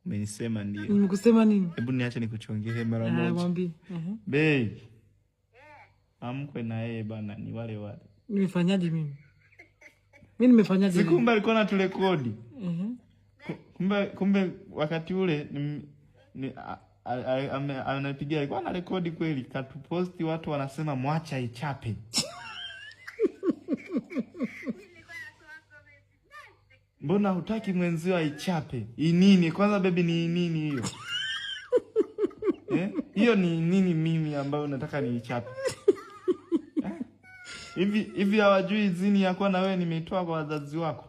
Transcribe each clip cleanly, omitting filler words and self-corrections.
Umenisema ndio. Nimekusema nini? Hebu niache nikuchongee mara moja. Mwambie. Babe. Amkwe na yeye bana ni wale wale. Nimefanyaje mimi? Mimi nimefanyaje? Sikumbe alikuwa anaturekodi. Kumbe wakati ule anapigia alikuwa na rekodi kweli, katuposti watu wanasema mwacha ichape. Mbona hutaki mwenzio aichape? Nini? Kwanza baby ni nini hiyo? Hiyo ni nini mimi ambayo nataka niichape? Hivi hawajui zini ya kuwa na wewe nimeitoa kwa wazazi wako?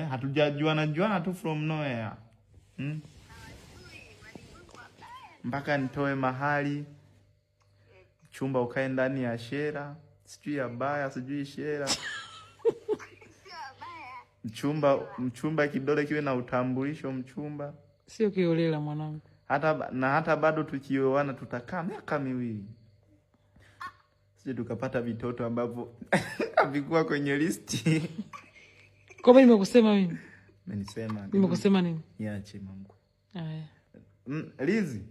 Hatujajuana tu from nowhere. Mpaka nitoe mahali chumba ukae ndani ya shera, sijui ya baya, sijui shera. Mchumba kidole kiwe na utambulisho mchumba. Sio kiolela mwanangu. Hata bado tukioana tutakaa miaka 2. Sije tukapata vitoto ambavyo havikuwa kwenye listi. Kwa nini nimekusema mimi? Umenisema. Nimekusema nini? Niache mamko. Haya. Lizi.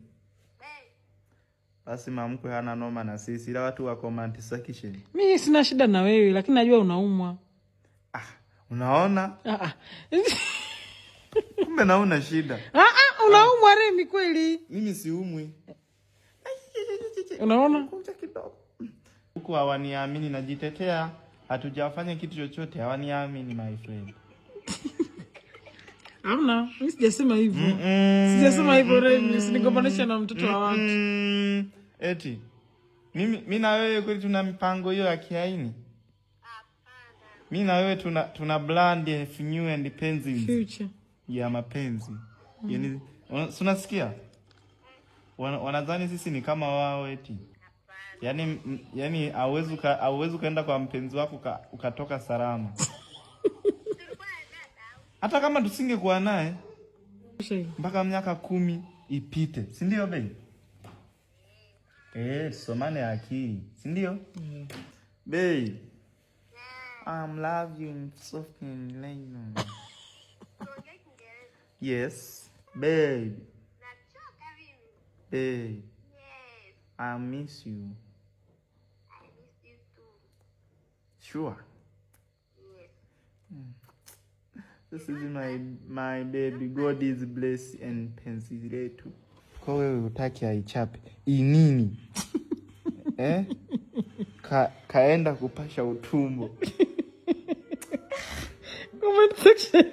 Basi mamko hana noma na sisi, ila watu wa comment section. Mimi sina shida na wewe, lakini najua unaumwa. Unaona? Kumbe naona shida. Unaumwa Remi kweli? Mimi siumwi. Unaona? Kuja kidogo. Huko hawaniamini, najitetea, hatujafanya kitu chochote, hawaniamini my friend. Hamna, mimi sijasema hivyo. Sijasema hivyo Remi, usinigombanisha na mtoto wa watu. Eti mimi na wewe kweli tuna mipango hiyo ya kiaini? Mimi na wewe tuna blend new and penzi future ya mapenzi. Yaani unasikia? Wanadhani sisi ni kama wao eti. Yaani hauwezi kaenda kwa mpenzi wako ukatoka salama. Hata kama tusingekuwa naye mpaka miaka 10 ipite, si ndio baby? Somane akili, si ndio? Babe. I'm love you in soft and light. Yes, babe. Babe. I miss you. I miss you too. Sure. Yes. This is my baby. God is blessed and penzi letu. Kwa wewe utaki aichape. Nini? Kaenda kupasha utumbo. Comment section.